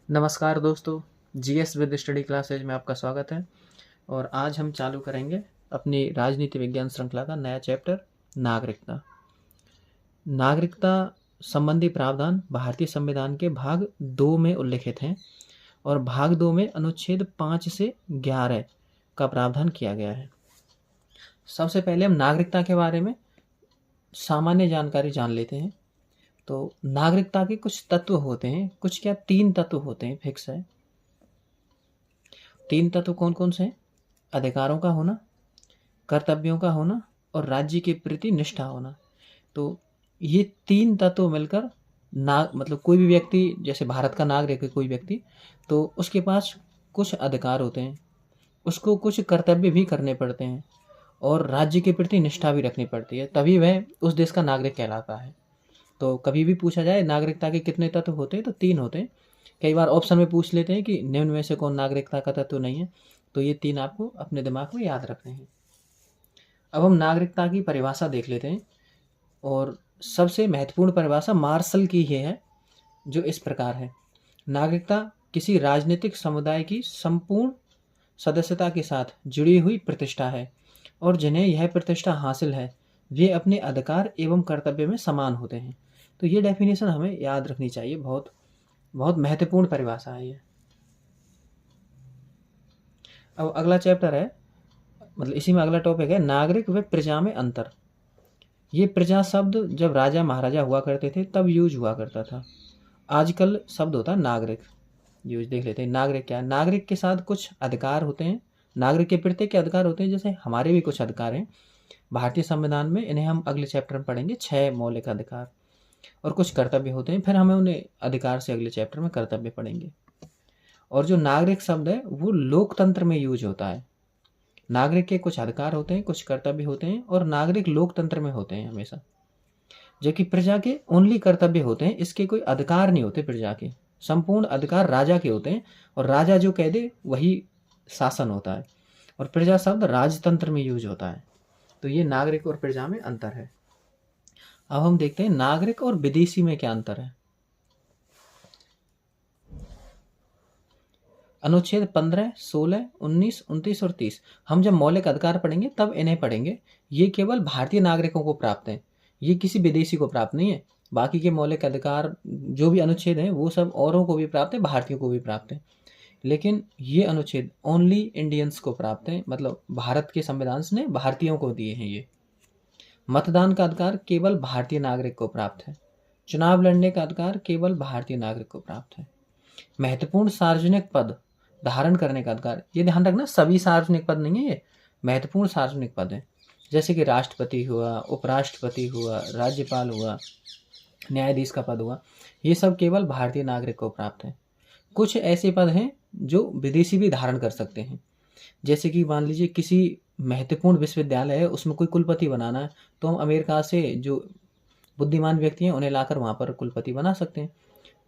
नमस्कार दोस्तों, GS with study classes में आपका स्वागत है। और आज हम चालू करेंगे अपनी राजनीति विज्ञान श्रृंखला का नया चैप्टर नागरिकता। नागरिकता संबंधी प्रावधान भारतीय संविधान के भाग 2 में उल्लिखित हैं और भाग 2 में अनुच्छेद 5 से 11 का प्रावधान किया गया है। सबसे पहले हम नागरिकता के बारे में सामान्य जानकारी जान लेते हैं। तो नागरिकता के कुछ तत्व होते हैं, कुछ क्या 3 तत्व होते हैं, फिक्स है। 3 तत्व कौन कौन से हैं? अधिकारों का होना, कर्तव्यों का होना और राज्य के प्रति निष्ठा होना। तो ये 3 तत्व मिलकर मतलब कोई भी व्यक्ति, जैसे भारत का नागरिक है कोई व्यक्ति, तो उसके पास कुछ अधिकार होते हैं, उसको कुछ कर्तव्य भी करने पड़ते हैं और राज्य के प्रति निष्ठा भी रखनी पड़ती है, तभी वह उस देश का नागरिक कहलाता है। तो कभी भी पूछा जाए नागरिकता के कितने तत्व होते हैं, तो 3 होते हैं। कई बार ऑप्शन में पूछ लेते हैं कि निम्न में से कौन नागरिकता का तत्व नहीं है, तो ये 3 आपको अपने दिमाग में याद रखने हैं। अब हम नागरिकता की परिभाषा देख लेते हैं और सबसे महत्वपूर्ण परिभाषा मार्शल की ही है, जो इस प्रकार है। नागरिकता किसी राजनीतिक समुदाय की संपूर्ण सदस्यता के साथ जुड़ी हुई प्रतिष्ठा है और जिन्हें यह प्रतिष्ठा हासिल है वे अपने अधिकार एवं कर्तव्य में समान होते हैं। तो ये डेफिनेशन हमें याद रखनी चाहिए, बहुत बहुत महत्वपूर्ण परिभाषा है ये। अब अगला चैप्टर है, मतलब इसी में अगला टॉपिक है नागरिक व प्रजा में अंतर। ये प्रजा शब्द जब राजा महाराजा हुआ करते थे तब यूज हुआ करता था, आजकल शब्द होता है नागरिक। यूज देख लेते हैं। नागरिक क्या है? नागरिक के साथ कुछ अधिकार होते हैं, नागरिक के प्रत्येक के अधिकार होते हैं, जैसे हमारे भी कुछ अधिकार हैं भारतीय संविधान में, इन्हें हम अगले चैप्टर में पढ़ेंगे, 6 मौलिक अधिकार। और कुछ कर्तव्य होते हैं, फिर हमें उन्हें अधिकार से अगले चैप्टर में कर्तव्य पढ़ेंगे। और जो नागरिक शब्द है वो लोकतंत्र में यूज होता है। नागरिक के कुछ अधिकार होते हैं, कुछ कर्तव्य होते हैं और नागरिक लोकतंत्र में होते हैं हमेशा, जबकि प्रजा के ओनली कर्तव्य होते हैं, इसके कोई अधिकार नहीं होते। प्रजा के संपूर्ण अधिकार राजा के होते हैं और राजा जो कह दे वही शासन होता है। और प्रजा शब्द राजतंत्र में यूज होता है। तो ये नागरिक और प्रजा में अंतर है। अब हम देखते हैं नागरिक और विदेशी में क्या अंतर है। अनुच्छेद 15, 16, 19, 29 और 30 हम जब मौलिक अधिकार पढ़ेंगे तब इन्हें पढ़ेंगे। ये केवल भारतीय नागरिकों को प्राप्त है, ये किसी विदेशी को प्राप्त नहीं है। बाकी के मौलिक अधिकार जो भी अनुच्छेद हैं वो सब औरों को भी प्राप्त है, भारतीयों को भी प्राप्त है, लेकिन ये अनुच्छेद ओनली इंडियंस को प्राप्त है, मतलब भारत के संविधान ने भारतीयों को दिए हैं ये। मतदान का अधिकार केवल भारतीय नागरिक को प्राप्त है। चुनाव लड़ने का अधिकार केवल भारतीय नागरिक को प्राप्त है। महत्वपूर्ण सार्वजनिक पद धारण करने का अधिकार, ये ध्यान रखना सभी सार्वजनिक पद नहीं है, ये महत्वपूर्ण सार्वजनिक पद है, जैसे कि राष्ट्रपति हुआ, उपराष्ट्रपति हुआ, राज्यपाल हुआ, न्यायाधीश का पद हुआ, ये सब केवल भारतीय नागरिक को प्राप्त है। कुछ ऐसे पद हैं जो विदेशी भी धारण कर सकते हैं, जैसे कि मान लीजिए किसी महत्वपूर्ण विश्वविद्यालय है, उसमें कोई कुलपति बनाना है, तो हम अमेरिका से जो बुद्धिमान व्यक्ति हैं उन्हें लाकर वहाँ पर कुलपति बना सकते हैं।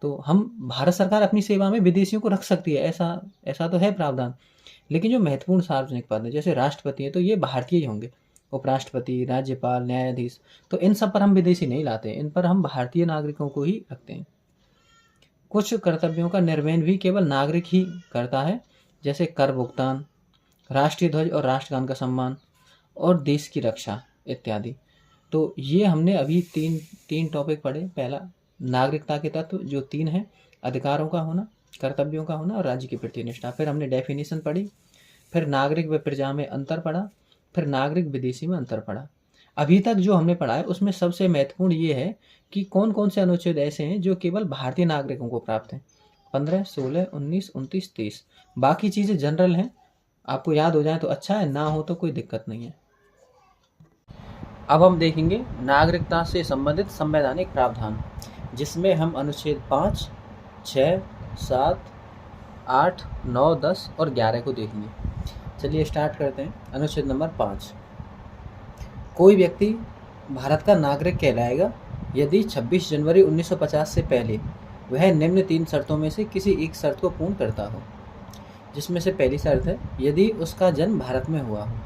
तो हम भारत सरकार अपनी सेवा में विदेशियों को रख सकती है, ऐसा तो है प्रावधान। लेकिन जो महत्वपूर्ण सार्वजनिक पद है, जैसे राष्ट्रपति है, तो ये भारतीय ही होंगे, उपराष्ट्रपति, राज्यपाल, न्यायाधीश, तो इन सब पर हम विदेशी नहीं लाते, इन पर हम भारतीय नागरिकों को ही रखते हैं। कुछ कर्तव्यों का निर्वहन भी केवल नागरिक ही करता है, जैसे कर भुगतान, राष्ट्रीय ध्वज और राष्ट्रगान का सम्मान और देश की रक्षा इत्यादि। तो ये हमने अभी तीन टॉपिक पढ़े। पहला नागरिकता के तत्व जो 3 हैं, अधिकारों का होना, कर्तव्यों का होना और राज्य की प्रति निष्ठा। फिर हमने डेफिनेशन पढ़ी, फिर नागरिक व प्रजा में अंतर पढ़ा, फिर नागरिक विदेशी में अंतर पढ़ा। अभी तक जो हमने पढ़ा है उसमें सबसे महत्वपूर्ण ये है कि कौन कौन से अनुच्छेद ऐसे हैं जो केवल भारतीय नागरिकों को प्राप्त हैं। 15, 16, 19, 29, 30। बाकी चीज़ें जनरल हैं, आपको याद हो जाए तो अच्छा है, ना हो तो कोई दिक्कत नहीं है। अब हम देखेंगे नागरिकता से संबंधित संवैधानिक प्रावधान, जिसमें हम अनुच्छेद 5, 6, 7, 8, 9, 10 और 11 को देखेंगे। चलिए स्टार्ट करते हैं। अनुच्छेद नंबर 5, कोई व्यक्ति भारत का नागरिक कहलाएगा यदि 26 जनवरी 1950 से पहले वह निम्न 3 शर्तों में से किसी एक शर्त को पूर्ण करता हो, जिसमें से पहली शर्त है यदि उसका जन्म भारत में हुआ हो।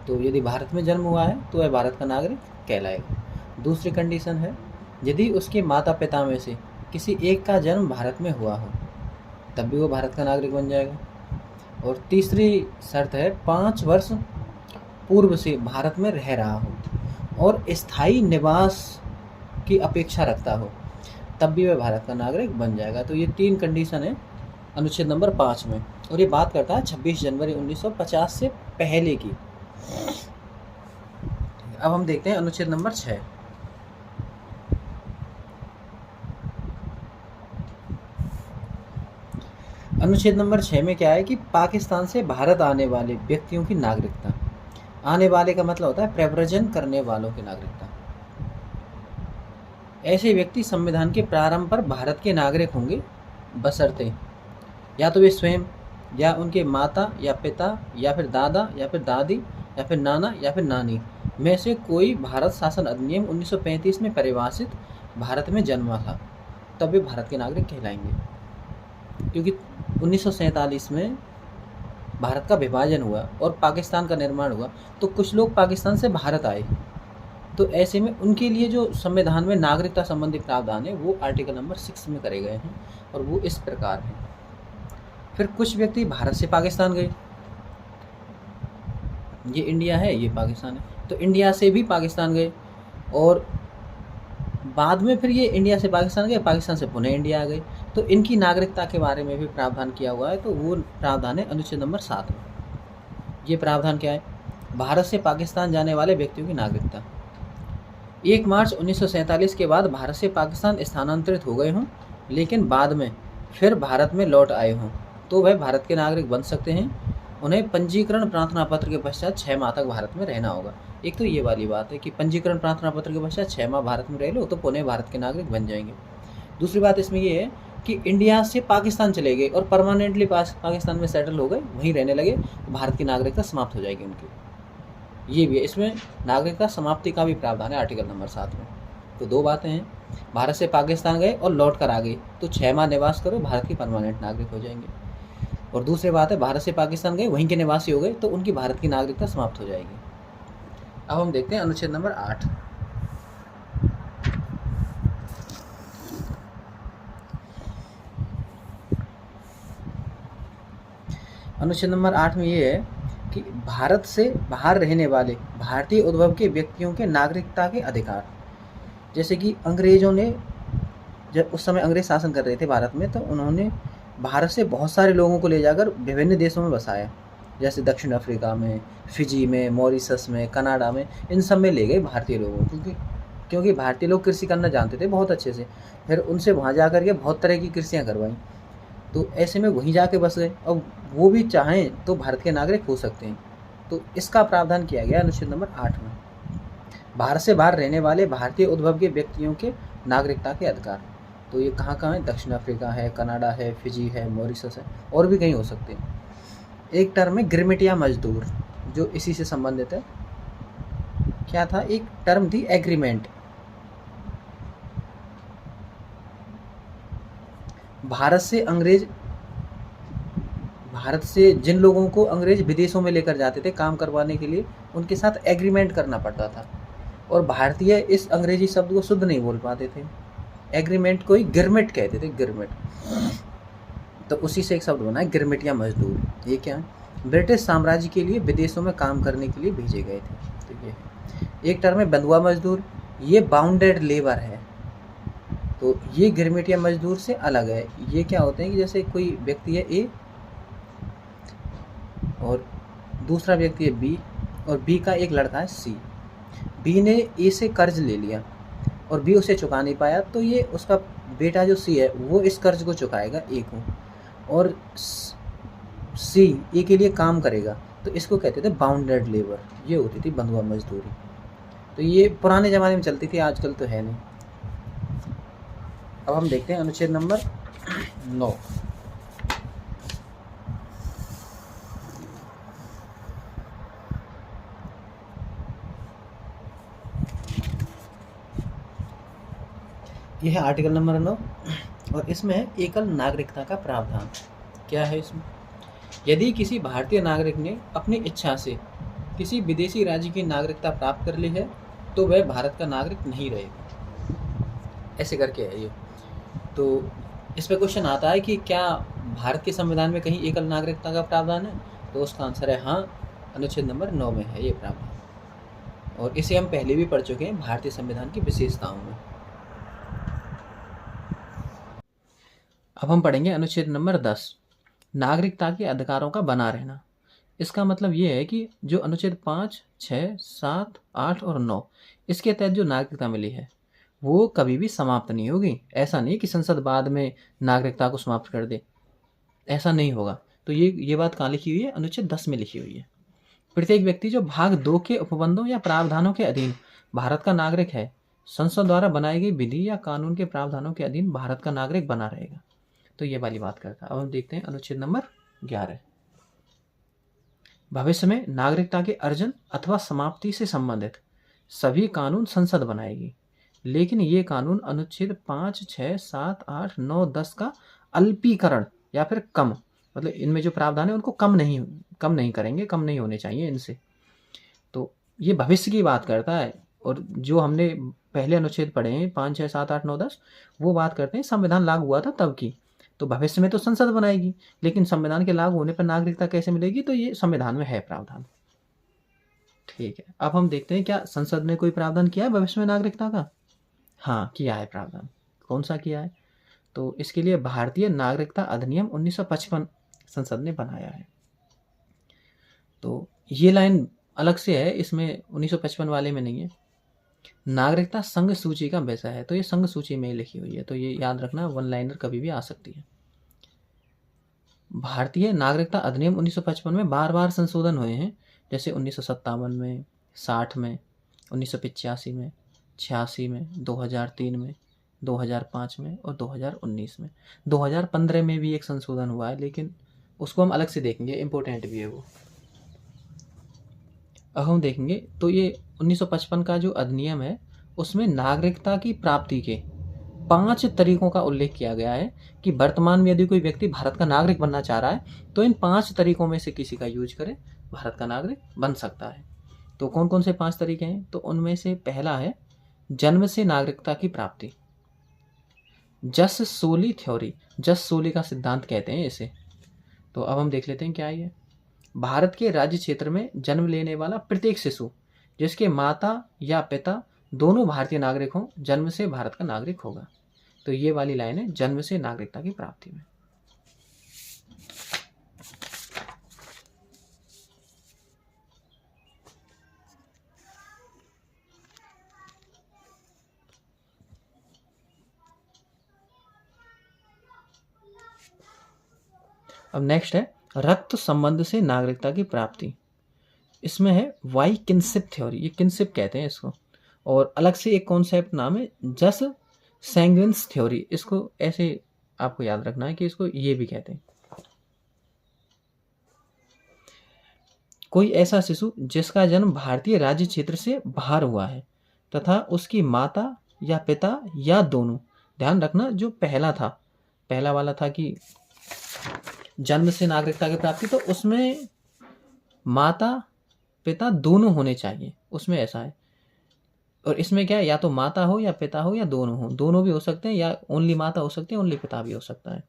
तो यदि भारत में जन्म हुआ है तो वह भारत का नागरिक कहलाएगा। दूसरी कंडीशन है यदि उसके माता पिता में से किसी एक का जन्म भारत में हुआ हो। तब भी वो भारत का नागरिक बन जाएगा। और तीसरी शर्त है 5 वर्ष पूर्व से भारत में रह रहा हो और स्थायी निवास की अपेक्षा रखता हो, तब भी वह भारत का नागरिक बन जाएगा। तो ये 3 कंडीशन है अनुच्छेद नंबर 5 में, और ये बात करता है 26 जनवरी 1950 से पहले की। अब हम देखते हैं अनुच्छेद नंबर 6। अनुच्छेद नंबर 6 में क्या है कि पाकिस्तान से भारत आने वाले व्यक्तियों की नागरिकता, आने वाले का मतलब होता है प्रव्रजन करने वालों की नागरिकता। ऐसे व्यक्ति संविधान के प्रारंभ पर भारत के नागरिक होंगे बशर्ते या तो वे स्वयं या उनके माता या पिता या फिर दादा या फिर दादी या फिर नाना या फिर नानी में से कोई भारत शासन अधिनियम 1935 में परिभाषित भारत में जन्मा था, तब वे भारत के नागरिक कहलाएंगे। क्योंकि 1947 में भारत का विभाजन हुआ और पाकिस्तान का निर्माण हुआ, तो कुछ लोग पाकिस्तान से भारत आए, तो ऐसे में उनके लिए जो संविधान में नागरिकता संबंधी प्रावधान है वो आर्टिकल नंबर 6 में करे गए हैं, और वो इस प्रकार है। फिर कुछ व्यक्ति भारत से पाकिस्तान गए, ये इंडिया है ये पाकिस्तान है, तो इंडिया से भी पाकिस्तान गए और बाद में फिर ये इंडिया से पाकिस्तान गए, पाकिस्तान से पुनः इंडिया आ गए, तो इनकी नागरिकता के बारे में भी प्रावधान किया हुआ है। तो वो प्रावधान है अनुच्छेद नंबर 7 में। ये प्रावधान क्या है? भारत से पाकिस्तान जाने वाले व्यक्तियों की नागरिकता 1 मार्च 1947 के बाद भारत से पाकिस्तान स्थानांतरित हो गए हों लेकिन बाद में फिर भारत में लौट आए हों, तो वह भारत के नागरिक बन सकते हैं। उन्हें पंजीकरण प्रार्थना पत्र के पश्चात 6 माह तक भारत में रहना होगा। एक तो ये वाली बात है कि पंजीकरण प्रार्थना पत्र के पश्चात 6 माह भारत में रह लो तो पुनः भारत के नागरिक बन जाएंगे। दूसरी बात इसमें ये है कि इंडिया से पाकिस्तान चले गए और परमानेंटली पाकिस्तान में सेटल हो गए, वहीं रहने लगे, तो भारत की नागरिकता समाप्त हो जाएगी उनकी। ये भी है, इसमें नागरिकता समाप्ति का भी प्रावधान है आर्टिकल नंबर 7 में। तो 2 बातें हैं, भारत से पाकिस्तान गए और लौट कर आ गए तो 6 माह निवास करो, भारत के परमानेंट नागरिक हो जाएंगे। और दूसरी बात है, भारत से पाकिस्तान गए, वहीं के निवासी हो गए तो उनकी भारत की नागरिकता समाप्त हो जाएगी। अब हम देखते हैं अनुच्छेद नंबर 8। अनुच्छेद नंबर 8 में ये है कि भारत से बाहर रहने वाले भारतीय उद्भव के व्यक्तियों के नागरिकता के अधिकार, जैसे कि अंग्रेजों ने जब उस समय अंग्रेज शासन कर रहे थे भारत में, तो उन्होंने भारत से बहुत सारे लोगों को ले जाकर विभिन्न देशों में बसाया, जैसे दक्षिण अफ्रीका में, फिजी में, मॉरिशस में, कनाडा में, इन सब में ले गए भारतीय लोगों को, क्योंकि भारतीय लोग कृषि करना जानते थे बहुत अच्छे से। फिर उनसे वहाँ जा कर के बहुत तरह की कृषियाँ करवाई, तो ऐसे में वहीं जाके बस गए। अब वो भी चाहें तो भारत के नागरिक हो सकते हैं, तो इसका प्रावधान किया गया अनुच्छेद नंबर 8 में। भारत से बाहर रहने वाले भारतीय उद्भव के व्यक्तियों के नागरिकता के अधिकार, तो ये कहाँ कहाँ है? दक्षिण अफ्रीका है, कनाडा है, फिजी है, मॉरिशस है, और भी कहीं हो सकते हैं। एक टर्म है गिरमिटिया मजदूर, जो इसी से संबंधित है। क्या था? एक टर्म थी एग्रीमेंट। भारत से जिन लोगों को अंग्रेज विदेशों में लेकर जाते थे काम करवाने के लिए, उनके साथ एग्रीमेंट करना पड़ता था, और भारतीय इस अंग्रेजी शब्द को शुद्ध नहीं बोल पाते थे। एग्रीमेंट को ही गिरमिट कहते थे, गिरमिट। तो उसी से एक शब्द बना है गिरमिटिया मजदूर। ये क्या है? ब्रिटिश साम्राज्य के लिए विदेशों में काम करने के लिए भेजे गए थे। तो ये एक टर्म है बंधुआ मजदूर, ये बाउंडेड लेबर है, तो ये गिरमिटिया मजदूर से अलग है। ये क्या होते हैं कि जैसे कोई व्यक्ति है ए और दूसरा व्यक्ति है बी, और बी का एक लड़का है सी। बी ने ए से कर्ज ले लिया और बी उसे चुका नहीं पाया, तो ये उसका बेटा जो सी है वो इस कर्ज को चुकाएगा ए को, और सी ए के लिए काम करेगा, तो इसको कहते थे बाउंडेड लेबर। ये होती थी बंधुआ मजदूरी। तो ये पुराने ज़माने में चलती थी, आजकल तो है नहीं। अब हम देखते हैं अनुच्छेद नंबर 9। यह है आर्टिकल नंबर 9, और इसमें है एकल नागरिकता का प्रावधान। क्या है इसमें? यदि किसी भारतीय नागरिक ने अपनी इच्छा से किसी विदेशी राज्य की नागरिकता प्राप्त कर ली है तो वह भारत का नागरिक नहीं रहेगा। ऐसे करके है ये। तो इस पे क्वेश्चन आता है कि क्या भारत के संविधान में कहीं एकल नागरिकता का प्रावधान है? तो उसका आंसर है हाँ, अनुच्छेद नंबर 9 में है ये प्रावधान, और इसे हम पहले भी पढ़ चुके हैं भारतीय संविधान की विशेषताओं में। अब हम पढ़ेंगे अनुच्छेद नंबर 10, नागरिकता के अधिकारों का बना रहना। इसका मतलब ये है कि जो अनुच्छेद 5, 6, 7, 8 और 9 इसके तहत जो नागरिकता मिली है वो कभी भी समाप्त नहीं होगी। ऐसा नहीं कि संसद बाद में नागरिकता को समाप्त कर दे, ऐसा नहीं होगा। तो ये बात कहाँ लिखी हुई है? अनुच्छेद 10 में लिखी हुई है। प्रत्येक व्यक्ति जो भाग 2 के उपबंधों या प्रावधानों के अधीन भारत का नागरिक है, संसद द्वारा बनाई गई विधि या कानून के प्रावधानों के अधीन भारत का नागरिक बना रहेगा। तो ये वाली बात करता है। अब हम देखते हैं अनुच्छेद नंबर 11, भविष्य में नागरिकता के अर्जन अथवा समाप्ति से संबंधित सभी कानून संसद बनाएगी, लेकिन ये कानून अनुच्छेद 5, 6, 7, 8, 9, 10 का अल्पीकरण या फिर कम, मतलब इनमें जो प्रावधान है उनको कम नहीं करेंगे, कम नहीं होने चाहिए इनसे। तो ये भविष्य की बात करता है, और जो हमने पहले अनुच्छेद पढ़े हैं 5, 6, 7, 8, 9, 10 वो बात करते हैं संविधान लागू हुआ था तब की। तो भविष्य में तो संसद बनाएगी, लेकिन संविधान के लागू होने पर नागरिकता कैसे मिलेगी? तो ये संविधान में है प्रावधान। ठीक है, अब हम देखते हैं क्या संसद ने कोई प्रावधान किया है भविष्य में नागरिकता का? हाँ, किया है प्रावधान। कौन सा किया है? तो इसके लिए भारतीय नागरिकता अधिनियम 1955 संसद ने बनाया है। तो ये लाइन अलग से है, इसमें 1955 वाले में नहीं है। नागरिकता संघ सूची का विषय है, तो ये संघ सूची में लिखी हुई है, तो ये याद रखना, वन लाइनर कभी भी आ सकती है। भारतीय नागरिकता अधिनियम 1955 में बार बार संशोधन हुए हैं, जैसे 1957 में, 60 में, 1985 में, 86 में, 2003 में, 2005 में और 2019 में। 2015 में भी एक संशोधन हुआ है, लेकिन उसको हम अलग से देखेंगे, इम्पोर्टेंट भी है वो। अब हम देखेंगे तो ये 1955 का जो अधिनियम है उसमें नागरिकता की प्राप्ति के 5 तरीकों का उल्लेख किया गया है कि वर्तमान में यदि कोई व्यक्ति भारत का नागरिक बनना चाह रहा है तो इन 5 तरीकों में से किसी का यूज करे, भारत का नागरिक बन सकता है। तो कौन कौन से 5 तरीके हैं? तो उनमें से पहला है जन्म से नागरिकता की प्राप्ति, जस सोली थ्योरी, जस सोली का सिद्धांत कहते हैं इसे। तो अब हम देख लेते हैं क्या है ये। भारत के राज्य क्षेत्र में जन्म लेने वाला प्रत्येक शिशु जिसके माता या पिता दोनों भारतीय नागरिक हों, जन्म से भारत का नागरिक होगा। तो ये वाली लाइन है जन्म से नागरिकता की प्राप्ति में। अब नेक्स्ट है रक्त संबंध से नागरिकता की प्राप्ति। इसमें है वाई किनशिप थ्योरी, ये किनशिप कहते हैं इसको, और अलग से एक कॉन्सेप्ट नाम है जस सैंग्विन्स थ्योरी। इसको ऐसे आपको याद रखना है कि इसको ये भी कहते हैं। कोई ऐसा शिशु जिसका जन्म भारतीय राज्य क्षेत्र से बाहर हुआ है तथा उसकी माता या पिता या दोनों, ध्यान रखना जो पहला था, पहला वाला था कि जन्म से नागरिकता की प्राप्ति, तो उसमें माता पिता दोनों होने चाहिए, उसमें ऐसा है। और इसमें क्या है, या तो माता हो या पिता हो या दोनों हो, दोनों भी हो सकते हैं, या ओनली माता हो सकती है, ओनली पिता भी हो सकता है।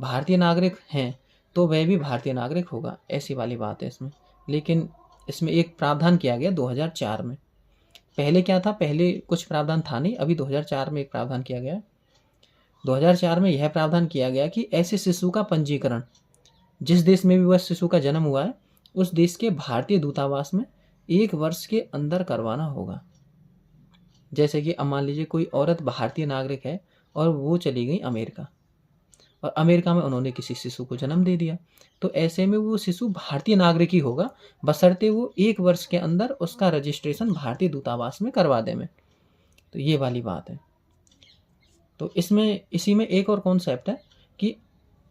भारतीय नागरिक हैं तो वह भी भारतीय नागरिक होगा, ऐसी वाली बात है इसमें। लेकिन इसमें एक प्रावधान किया गया 2004 में। पहले क्या था, पहले कुछ प्रावधान था नहीं, अभी 2004 में एक प्रावधान किया गया। 2004 में यह प्रावधान किया गया कि ऐसे शिशु का पंजीकरण जिस देश में भी वह शिशु का जन्म हुआ है उस देश के भारतीय दूतावास में 1 वर्ष के अंदर करवाना होगा। जैसे कि अब मान लीजिए कोई औरत भारतीय नागरिक है और वो चली गई अमेरिका, और अमेरिका में उन्होंने किसी शिशु को जन्म दे दिया, तो ऐसे में वो शिशु भारतीय नागरिक ही होगा, बशर्ते वो 1 वर्ष के अंदर उसका रजिस्ट्रेशन भारतीय दूतावास में करवा दे में। तो ये वाली बात है। तो इसमें इसी में एक और कॉन्सेप्ट है कि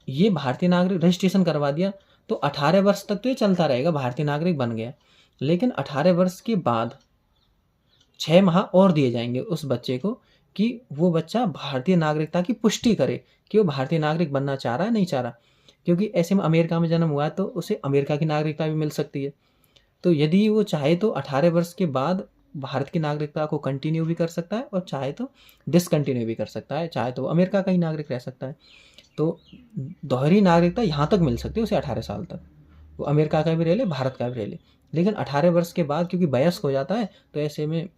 ये भारतीय नागरिक रजिस्ट्रेशन करवा दिया तो 18 वर्ष तक तो ये चलता रहेगा, भारतीय नागरिक बन गया, लेकिन 18 वर्ष के बाद 6 माह और दिए जाएंगे उस बच्चे को कि वो बच्चा भारतीय नागरिकता की पुष्टि करे कि वो भारतीय नागरिक बनना चाह रहा है नहीं चाह रहा, क्योंकि ऐसे में अमेरिका में जन्म हुआ है तो उसे अमेरिका की नागरिकता भी मिल सकती है। तो यदि वो चाहे तो 18 वर्ष के बाद भारत की नागरिकता को कंटिन्यू भी कर सकता है और चाहे तो डिसकंटिन्यू भी कर सकता है, चाहे तो अमेरिका का ही नागरिक रह सकता है। तो दोहरी नागरिकता यहाँ तक मिल सकती है उसे 18 साल तक, वो अमेरिका का भी रह ले, भारत का भी रह ले। लेकिन 18 वर्ष के बाद क्योंकि वयस्क हो जाता है, तो ऐसे में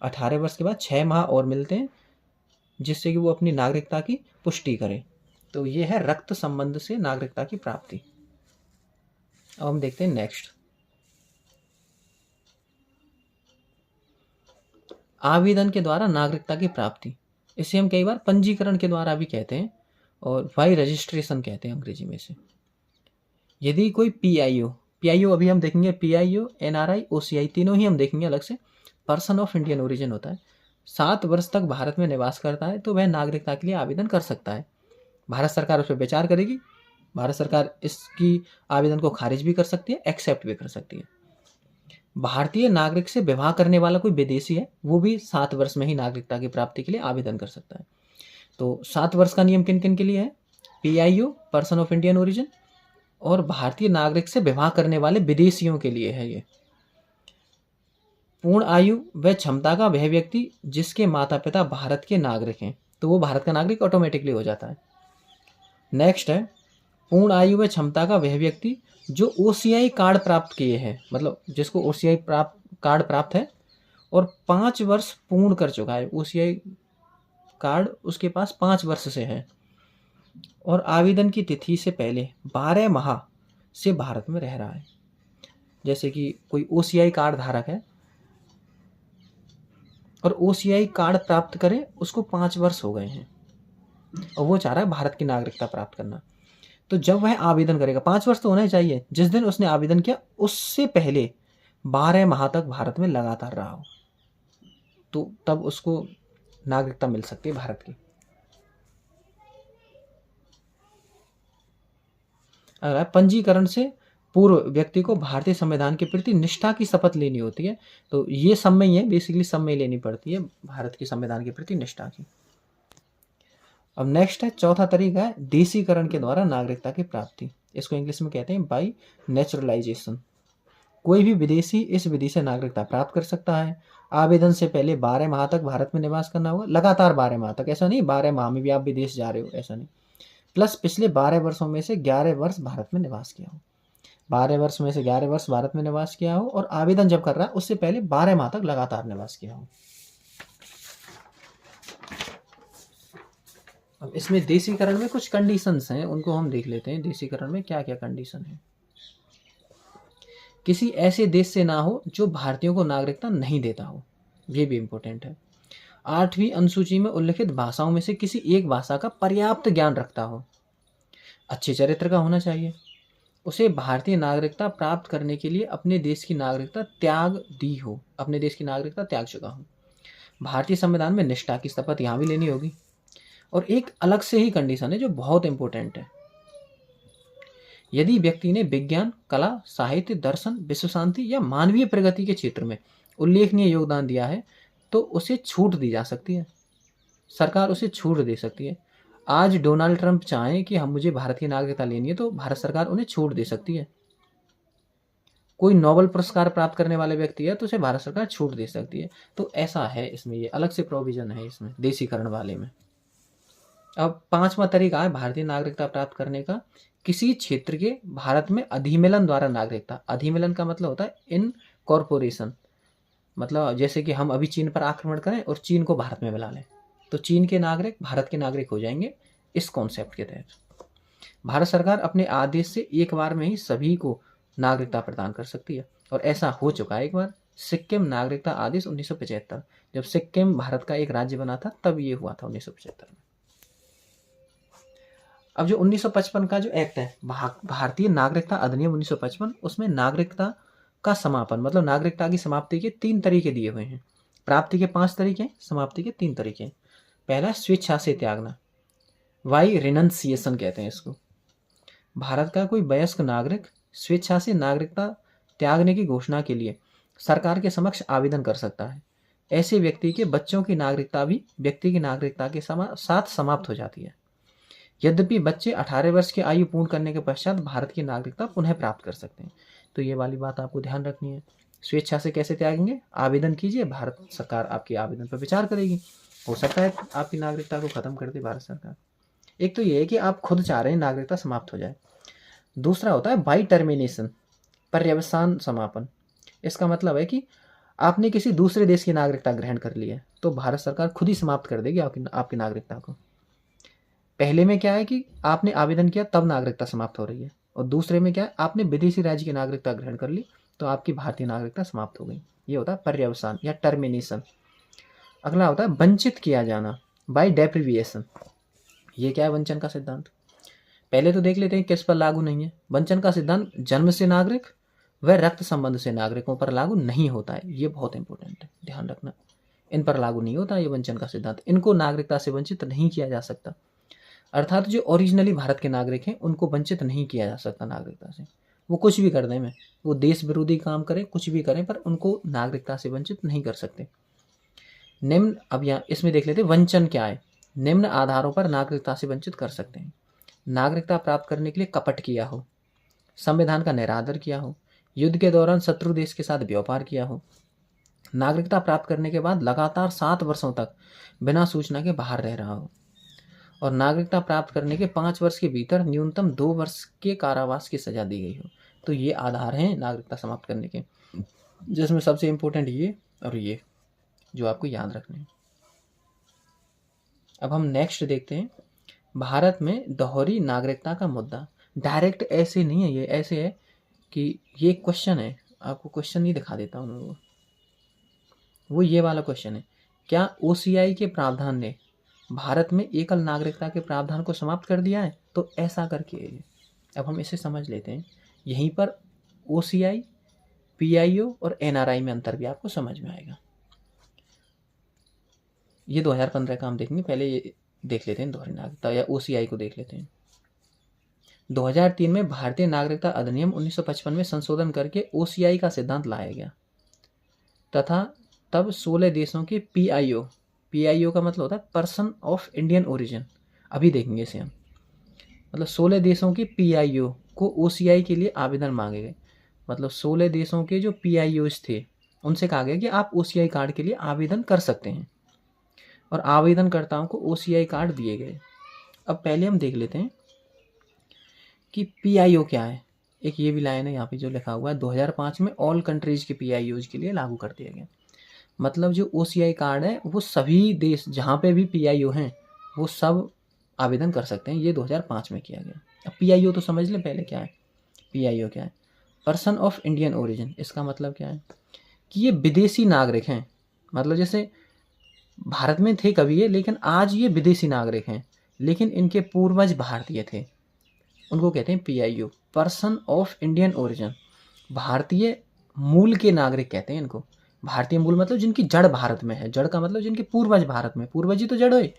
18 वर्ष के बाद 6 माह और मिलते हैं, जिससे कि वो अपनी नागरिकता की पुष्टि करे। तो ये है रक्त संबंध से नागरिकता की प्राप्ति। अब हम देखते हैं नेक्स्ट, आवेदन के द्वारा नागरिकता की प्राप्ति। इसे हम कई बार पंजीकरण के द्वारा भी कहते हैं और बाई रजिस्ट्रेशन कहते हैं अंग्रेजी में से। यदि कोई पीआईओ अभी हम देखेंगे, पीआईओ, एनआरआई, ओसीआई तीनों ही हम देखेंगे अलग से, पर्सन ऑफ इंडियन ओरिजिन होता है, 7 वर्ष तक भारत में निवास करता है तो वह नागरिकता के लिए आवेदन कर सकता है। भारत सरकार उस पर विचार करेगी, भारत सरकार इसकी आवेदन को खारिज भी कर सकती है, एक्सेप्ट भी कर सकती है। भारतीय नागरिक से विवाह करने वाला कोई विदेशी है, वो भी 7 वर्ष में ही नागरिकता की प्राप्ति के लिए आवेदन कर सकता है। तो 7 वर्ष का नियम किन किन के लिए है? PIO, person of Indian origin, और भारतीय नागरिक से विवाह करने वाले विदेशियों के लिए है ये। पूर्ण आयु व क्षमता का वह व्यक्ति जिसके माता पिता भारत के नागरिक हैं, तो वो भारत का नागरिक ऑटोमेटिकली हो जाता है। नेक्स्ट है, पूर्ण आयु व क्षमता का वह व्यक्ति जो ओसीआई कार्ड प्राप्त किए हैं, मतलब जिसको ओसीआई कार्ड प्राप्त है और 5 वर्ष पूर्ण कर चुका है, ओसीआई कार्ड उसके पास 5 वर्ष से है और आवेदन की तिथि से पहले 12 माह से भारत में रह रहा है। जैसे कि कोई ओसीआई कार्ड धारक है और ओसीआई कार्ड प्राप्त करे, उसको 5 वर्ष हो गए हैं और वो चाह रहा है भारत की नागरिकता प्राप्त करना, तो जब वह आवेदन करेगा, 5 वर्ष तो होना ही चाहिए, जिस दिन उसने आवेदन किया उससे पहले 12 माह तक भारत में लगातार रहा हो, तो तब उसको नागरिकता मिल सकती है भारत की। अगला, पंजीकरण से पूर्व व्यक्ति को भारतीय संविधान के प्रति निष्ठा की शपथ लेनी होती है। तो ये सब में ही है, बेसिकली सब में लेनी पड़ती है भारत के संविधान के प्रति निष्ठा की। अब नेक्स्ट है, चौथा तरीका है देशीकरण के द्वारा नागरिकता की प्राप्ति। इसको इंग्लिश में कहते हैं बाई नेचुरलाइजेशन। कोई भी विदेशी इस विधि से नागरिकता प्राप्त कर सकता है। आवेदन से पहले 12 माह तक भारत में निवास करना होगा, लगातार 12 माह तक, ऐसा नहीं 12 माह में भी आप विदेश जा रहे हो, ऐसा नहीं, प्लस पिछले 12 वर्षों में से 11 वर्ष भारत में निवास किया हो, 12 वर्ष में से 11 वर्ष भारत में निवास किया हो और आवेदन जब कर रहा है उससे पहले 12 माह तक लगातार निवास किया हो। अब इसमें देशीकरण में कुछ कंडीशंस हैं, उनको हम देख लेते हैं। देशीकरण में क्या क्या कंडीशन है? किसी ऐसे देश से ना हो जो भारतीयों को नागरिकता नहीं देता हो, ये भी इंपॉर्टेंट है। 8वीं अनुसूची में उल्लिखित भाषाओं में से किसी एक भाषा का पर्याप्त ज्ञान रखता हो, अच्छे चरित्र का होना चाहिए, उसे भारतीय नागरिकता प्राप्त करने के लिए अपने देश की नागरिकता त्याग दी हो, अपने देश की नागरिकता त्याग चुका हो, भारतीय संविधान में निष्ठा की शपथ यहाँ भी लेनी होगी। और एक अलग से ही कंडीशन है जो बहुत इंपॉर्टेंट है, यदि व्यक्ति ने विज्ञान, कला, साहित्य, दर्शन, विश्व शांति या मानवीय प्रगति के क्षेत्र में उल्लेखनीय योगदान दिया है तो उसे छूट दी जा सकती है, सरकार उसे छूट दे सकती है। आज डोनाल्ड ट्रंप चाहें कि हम मुझे भारत की नागरिकता लेनी है तो भारत सरकार उन्हें छूट दे सकती है। कोई नोबेल पुरस्कार प्राप्त करने वाले व्यक्ति है तो उसे भारत सरकार छूट दे सकती है। तो ऐसा है इसमें, ये अलग से प्रोविजन है इसमें देशीकरण वाले में। अब 5वां तरीका है भारतीय नागरिकता प्राप्त करने का, किसी क्षेत्र के भारत में अधिमिलन द्वारा नागरिकता। अधिमिलन का मतलब होता है इनकॉर्पोरेशन, मतलब जैसे कि हम अभी चीन पर आक्रमण करें और चीन को भारत में मिला लें तो चीन के नागरिक भारत के नागरिक हो जाएंगे। इस कॉन्सेप्ट के तहत भारत सरकार अपने आदेश से एक बार में ही सभी को नागरिकता प्रदान कर सकती है और ऐसा हो चुका है एक बार, सिक्किम नागरिकता आदेश 1975, जब सिक्किम भारत का एक राज्य बना था तब ये हुआ था 1975 में। अब जो 1955 का जो एक्ट है, भारतीय नागरिकता अधिनियम 1955, उसमें नागरिकता का समापन मतलब नागरिकता की समाप्ति के 3 तरीके दिए हुए हैं। प्राप्ति के 5 तरीके, समाप्ति के 3 तरीके। पहला, स्वेच्छा से त्यागना, वाई रिनंसिएशन कहते हैं इसको। भारत का कोई वयस्क नागरिक स्वेच्छा से नागरिकता त्यागने की घोषणा के लिए सरकार के समक्ष आवेदन कर सकता है। ऐसे व्यक्ति के बच्चों की नागरिकता भी व्यक्ति की नागरिकता के साथ समाप्त हो जाती है। यद्यपि बच्चे 18 वर्ष की आयु पूर्ण करने के पश्चात भारत की नागरिकता पुनः प्राप्त कर सकते हैं। तो ये वाली बात आपको ध्यान रखनी है। स्वेच्छा से कैसे त्यागेंगे? आवेदन कीजिए, भारत सरकार आपके आवेदन पर विचार करेगी, हो सकता है आपकी नागरिकता को खत्म कर दे भारत सरकार। एक तो ये है कि आप खुद चाह रहे हैं नागरिकता समाप्त हो जाए। दूसरा होता है बाई टर्मिनेशन, पर्यवसान समापन। इसका मतलब है कि आपने किसी दूसरे देश की नागरिकता ग्रहण कर ली है तो भारत सरकार खुद ही समाप्त कर देगी आपकी नागरिकता को। पहले में क्या है कि आपने आवेदन किया तब नागरिकता समाप्त हो रही है, और दूसरे में क्या है आपने विदेशी राज्य की नागरिकता ग्रहण कर ली तो आपकी भारतीय नागरिकता समाप्त हो गई। ये होता है पर्यवसान या टर्मिनेशन। अगला होता है वंचित किया जाना, बाय डेप्रिविएशन। ये क्या है वंचन का सिद्धांत? पहले तो देख लेते हैं किस पर लागू नहीं है। वंचन का सिद्धांत जन्म से नागरिक व रक्त संबंध से नागरिकों पर लागू नहीं होता है। ये बहुत इंपॉर्टेंट है, ध्यान रखना। इन पर लागू नहीं होता ये वंचन का सिद्धांत। इनको नागरिकता से वंचित नहीं किया जा सकता। अर्थात जो ओरिजिनली भारत के नागरिक हैं उनको वंचित नहीं किया जा सकता नागरिकता से। वो कुछ भी कर दें, में वो देश विरोधी काम करें, कुछ भी करें, पर उनको नागरिकता से वंचित नहीं कर सकते। निम्न, अब यहाँ इसमें देख लेते हैं वंचन क्या है। निम्न आधारों पर नागरिकता से वंचित कर सकते हैं। नागरिकता प्राप्त करने के लिए कपट किया हो, संविधान का निरादर किया हो, युद्ध के दौरान शत्रु देश के साथ व्यापार किया हो, नागरिकता प्राप्त करने के बाद लगातार 7 वर्षों तक बिना सूचना के बाहर रह रहा हो, और नागरिकता प्राप्त करने के 5 वर्ष के भीतर न्यूनतम 2 वर्ष के कारावास की सजा दी गई हो। तो ये आधार हैं नागरिकता समाप्त करने के, जिसमें सबसे इम्पोर्टेंट ये और ये जो आपको याद रखने हैं। अब हम नेक्स्ट देखते हैं भारत में दोहरी नागरिकता का मुद्दा। डायरेक्ट ऐसे नहीं है, ये ऐसे है कि ये क्वेश्चन है, आपको क्वेश्चन नहीं दिखा देता हूँ, वो ये वाला क्वेश्चन है, क्या ओसीआई के प्रावधान ने भारत में एकल नागरिकता के प्रावधान को समाप्त कर दिया है? तो ऐसा करके है। अब हम इसे समझ लेते हैं। यहीं पर ओसीआई, पीआईओ और एनआरआई में अंतर भी आपको समझ में आएगा। ये 2015 का हम देखेंगे, पहले ये देख लेते हैं दोहरी नागरिकता या ओसीआई को देख लेते हैं। 2003 में भारतीय नागरिकता अधिनियम 1955 में संशोधन करके ओसीआई का सिद्धांत लाया गया तथा तब 16 देशों के पीआईओ का मतलब होता है पर्सन ऑफ इंडियन ओरिजिन, अभी देखेंगे इसे हम। मतलब 16 देशों के पीआईओ को ओसीआई के लिए आवेदन मांगे गए। मतलब 16 देशों के जो पीआईओज थे उनसे कहा गया कि आप ओसीआई कार्ड के लिए आवेदन कर सकते हैं, और आवेदनकर्ताओं को ओसीआई कार्ड दिए गए। अब पहले हम देख लेते हैं कि पीआईओ क्या है। एक ये भी लाइन है यहाँ पे जो लिखा हुआ है 2005 में ऑल कंट्रीज के पीआईओज के लिए लागू कर दिया गया। मतलब जो ओसीआई कार्ड है वो सभी देश जहाँ पे भी पीआईओ हैं वो सब आवेदन कर सकते हैं। ये 2005 में किया गया। अब पीआईओ तो समझ लें पहले क्या है। पीआईओ क्या है? Person of Indian origin. इसका मतलब क्या है कि ये विदेशी नागरिक हैं। मतलब जैसे भारत में थे कभी ये, लेकिन आज ये विदेशी नागरिक हैं, लेकिन इनके पूर्वज भारतीय थे। उनको कहते हैं PIO, person of Indian origin. भारतीय मूल के नागरिक कहते हैं इनको। भारतीय मूल मतलब जिनकी जड़ भारत में है। जड़ का मतलब जिनके पूर्वज भारत में, पूर्वज ही तो जड़ हुए,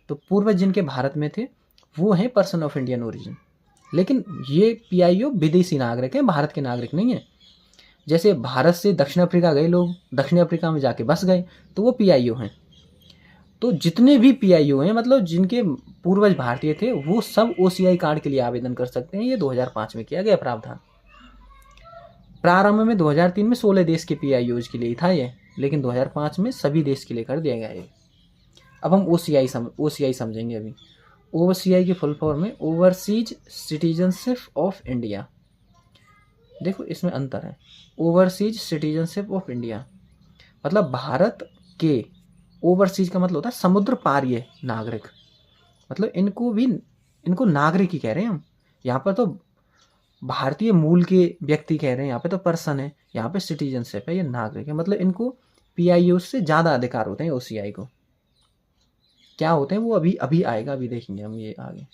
तो पूर्वज जिनके भारत में थे वो हैं पर्सन ऑफ इंडियन ओरिजिन। लेकिन ये पीआईओ विदेशी नागरिक हैं, भारत के नागरिक नहीं है। जैसे भारत से दक्षिण अफ्रीका गए लोग, दक्षिण अफ्रीका में जाके बस गए, तो वो पीआईओ हैं। तो जितने भी पीआईओ हैं मतलब जिनके पूर्वज भारतीय थे वो सब ओसीआई कार्ड के लिए आवेदन कर सकते हैं। ये 2005 में किया गया प्रावधान। प्रारंभ में 2003 में 16 देश के पीआईओज के लिए था ये, लेकिन 2005 में सभी देश के लिए कर दिया गया है। अब हम ओसीआई समझेंगे अभी। ओसीआई की फुल फॉर्म है ओवरसीज सिटीजनशिप ऑफ इंडिया। देखो इसमें अंतर है। ओवरसीज सिटीजनशिप ऑफ इंडिया मतलब भारत के, ओवरसीज का मतलब होता है समुद्र पारीय नागरिक। मतलब इनको नागरिक ही कह रहे हैं हम। यहाँ पर तो भारतीय मूल के व्यक्ति कह रहे हैं, यहाँ पे तो पर्सन है, यहाँ पे सिटीजनशिप है, ये नागरिक है। मतलब इनको पीआईओ से ज़्यादा अधिकार होते हैं ओसीआई को। क्या होते हैं वो अभी आएगा, अभी देखेंगे हम ये आगे।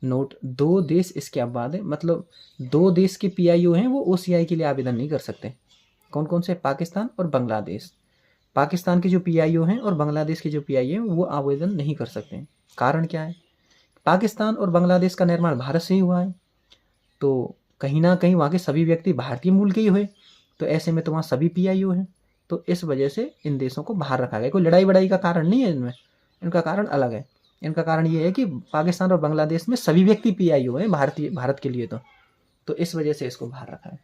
नोट, 2 देश इसके बाद है। मतलब 2 देश के पीआईओ हैं वो ओसीआई के लिए आवेदन नहीं कर सकते। कौन कौन से? पाकिस्तान और बांग्लादेश। पाकिस्तान के जो पीआईओ हैं और बांग्लादेश के जो पीआईओ हैं वो आवेदन नहीं कर सकते हैं। कारण क्या है? पाकिस्तान और बांग्लादेश का निर्माण भारत से ही हुआ है, तो कहीं ना कहीं वहाँ के सभी व्यक्ति भारतीय मूल के ही हुए, तो ऐसे में तो वहाँ सभी पीआईओ हैं। तो इस वजह से इन देशों को बाहर रखा गया। कोई लड़ाई वड़ाई का कारण नहीं है इनमें, इनका कारण अलग है। इनका कारण ये है कि पाकिस्तान और बांग्लादेश में सभी व्यक्ति पीआईओ हैं भारत के लिए, तो इस वजह से इसको बाहर रखा है।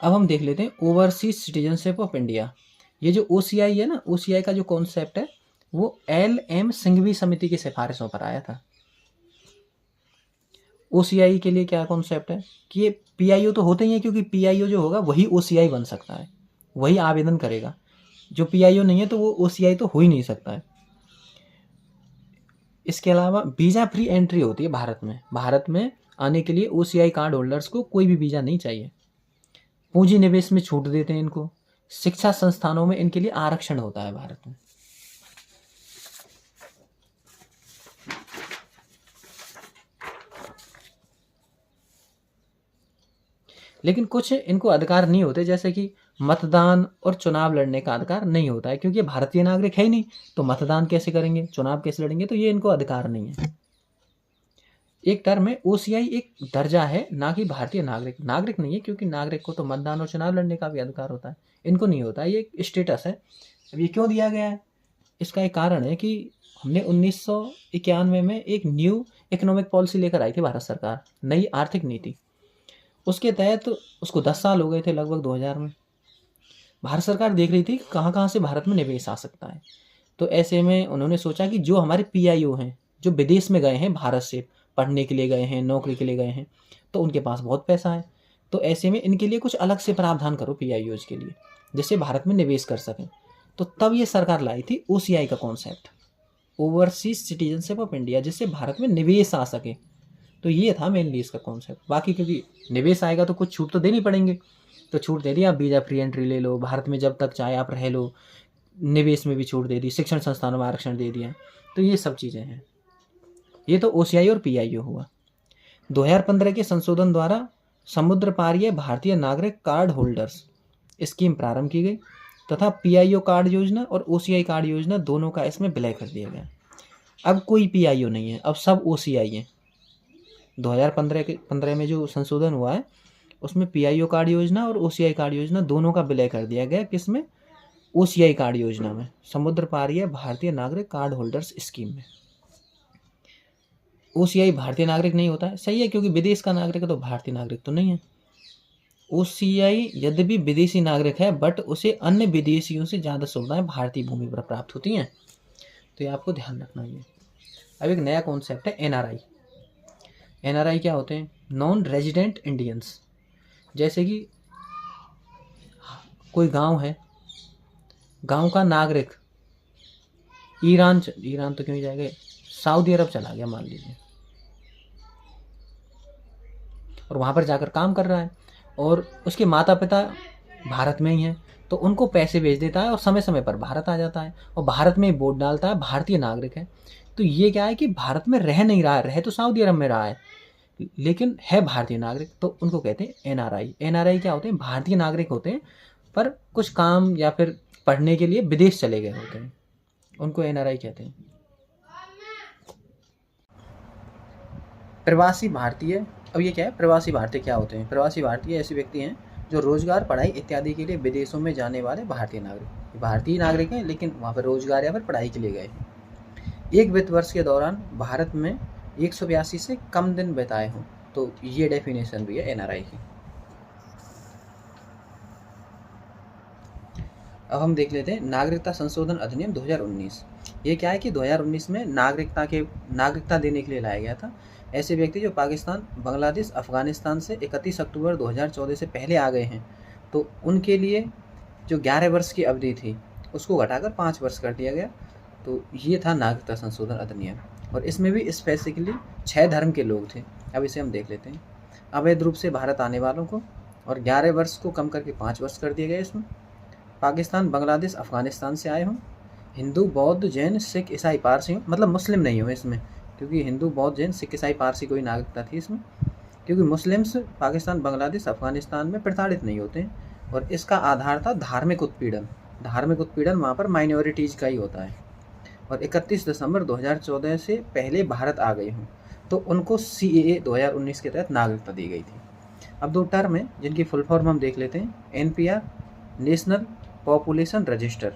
अब हम देख लेते हैं ओवरसीज सिटीजनशिप ऑफ इंडिया। ये जो ओसीआई है ना, ओसीआई का जो कॉन्सेप्ट है वो LM सिंघवी समिति की सिफारिशों पर आया था। OCI के लिए क्या कॉन्सेप्ट है कि ये PIO तो होते ही है, क्योंकि PIO जो होगा वही OCI बन सकता है, वही आवेदन करेगा। जो PIO नहीं है तो वो OCI तो हो ही नहीं सकता है। इसके अलावा वीज़ा फ्री एंट्री होती है भारत में आने के लिए OCI कार्ड होल्डर्स को कोई भी वीज़ा नहीं चाहिए। पूंजी निवेश में छूट देते हैं इनको। शिक्षा संस्थानों में इनके लिए आरक्षण होता है भारत में। लेकिन कुछ इनको अधिकार नहीं होते, जैसे कि मतदान और चुनाव लड़ने का अधिकार नहीं होता है, क्योंकि भारतीय नागरिक है ही नहीं, तो मतदान कैसे करेंगे, चुनाव कैसे लड़ेंगे, तो ये इनको अधिकार नहीं है। एक टर्म में OCI एक दर्जा है, ना कि भारतीय नागरिक नहीं है, क्योंकि नागरिक को तो मतदान और चुनाव लड़ने का भी अधिकार होता है, इनको नहीं होता है, ये एक स्टेटस है। अब ये क्यों दिया गया है, इसका एक कारण है कि हमने 1991 में एक न्यू इकोनॉमिक पॉलिसी लेकर आई थी भारत सरकार, नई आर्थिक नीति। उसके तहत उसको 10 साल हो गए थे लगभग 2000 में। भारत सरकार देख रही थी कहाँ कहाँ से भारत में निवेश आ सकता है, तो ऐसे में उन्होंने सोचा कि जो हमारे PIO हैं, जो विदेश में गए हैं, भारत से पढ़ने के लिए गए हैं, नौकरी के लिए गए हैं, तो उनके पास बहुत पैसा है, तो ऐसे में इनके लिए कुछ अलग से प्रावधान करो PIOs के लिए, जिससे भारत में निवेश कर सकें। तो तब ये सरकार लाई थी OCI का concept, overseas citizenship of India, जिससे भारत में निवेश आ सके। तो ये था मेनली इसका कॉन्सेप्ट। बाकी क्योंकि निवेश आएगा तो कुछ छूट तो देनी पड़ेंगे, तो छूट दे दी, आप वीज़ा फ्री एंट्री ले लो, भारत में जब तक चाहे आप रह लो, निवेश में भी छूट दे दी, शिक्षण संस्थानों में आरक्षण दे दिया। तो ये सब चीज़ें हैं। ये तो OCI और PIO हुआ। 2015 के संशोधन द्वारा समुद्र पारीय भारतीय नागरिक कार्ड होल्डर्स स्कीम प्रारंभ की गई तथा PIO कार्ड योजना और OCI कार्ड योजना दोनों का इसमें विलय कर दिया गया। अब कोई PIO नहीं है, अब सब OCI है। 2015 में जो संशोधन हुआ है उसमें PIO कार्ड योजना और OCI कार्ड योजना दोनों का विलय कर दिया गया। किसमें? OCI कार्ड योजना में, समुद्र पारीय भारतीय नागरिक कार्ड होल्डर्स स्कीम में। OCI भारतीय नागरिक नहीं होता है, सही है, क्योंकि विदेश का नागरिक है तो भारतीय नागरिक तो नहीं है। OCI यद्यपि विदेशी नागरिक है, बट उसे अन्य विदेशियों से ज़्यादा सुविधाएं भारतीय भूमि पर प्राप्त होती हैं, तो ये आपको ध्यान रखना है। अब एक नया कॉन्सेप्ट है NRI। NRI क्या होते हैं? Non resident Indians. जैसे कि कोई गांव है, गांव का नागरिक ईरान तो क्यों जाएगा, सऊदी अरब चला गया मान लीजिए, और वहाँ पर जाकर काम कर रहा है, और उसके माता पिता भारत में ही हैं, तो उनको पैसे भेज देता है और समय समय पर भारत आ जाता है और भारत में वोट डालता है, भारतीय नागरिक है। तो ये क्या है कि भारत में रह नहीं रहा है, रह तो सऊदी अरब में रहा है लेकिन है भारतीय नागरिक, तो उनको कहते हैं NRI। NRI क्या होते हैं? भारतीय नागरिक होते हैं पर कुछ काम या फिर पढ़ने के लिए विदेश चले गए होते हैं, उनको NRI कहते हैं। प्रवासी भारतीय, अब ये क्या है? प्रवासी भारतीय क्या होते हैं? प्रवासी भारतीय ऐसे व्यक्ति हैं जो रोजगार, पढ़ाई इत्यादि के लिए विदेशों में जाने वाले भारतीय नागरिक हैं, लेकिन वहाँ पर रोजगार या फिर पढ़ाई के लिए गए। एक वित्त वर्ष के दौरान भारत में 182 से कम दिन बिताए हों, तो ये डेफिनेशन भी है NRI की। अब हम देख लेते हैं नागरिकता संशोधन अधिनियम 2019। ये क्या है कि 2019 में नागरिकता देने के लिए लाया गया था। ऐसे व्यक्ति जो पाकिस्तान, बांग्लादेश, अफगानिस्तान से 31 अक्टूबर 2014 से पहले आ गए हैं, तो उनके लिए जो 11 वर्ष की अवधि थी उसको घटाकर 5 वर्ष कर दिया गया। तो ये था नागरिकता संशोधन अधिनियम, और इसमें भी स्पेसिफिकली 6 धर्म के लोग थे। अब इसे हम देख लेते हैं। अवैध रूप से भारत आने वालों को, और 11 वर्ष को कम करके 5 वर्ष कर दिए गए। इसमें पाकिस्तान, बांग्लादेश, अफगानिस्तान से आए हों, हिंदू, बौद्ध, जैन, सिख, ईसाई, पारसी हों, मतलब मुस्लिम नहीं हो इसमें, क्योंकि हिंदू, बौद्ध, जैन, सिख, ईसाई, पारसी कोई नागरिकता थी इसमें, क्योंकि मुस्लिम्स पाकिस्तान, बांग्लादेश, अफगानिस्तान में प्रताड़ित नहीं होते हैं। और इसका आधार था धार्मिक उत्पीड़न वहाँ पर माइनॉरिटीज़ का ही होता है। और 31 दिसंबर 2014 से पहले भारत आ गए हों, तो उनको CAA 2019 के तहत नागरिकता दी गई थी। अब 2 टर्म है जिनकी फुल फॉर्म हम देख लेते हैं। NPR नेशनल पॉपुलेशन रजिस्टर,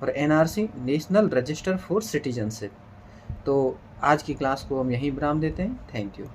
और NRC national register for citizenship. तो आज की क्लास को हम यहीं विराम देते हैं। Thank you.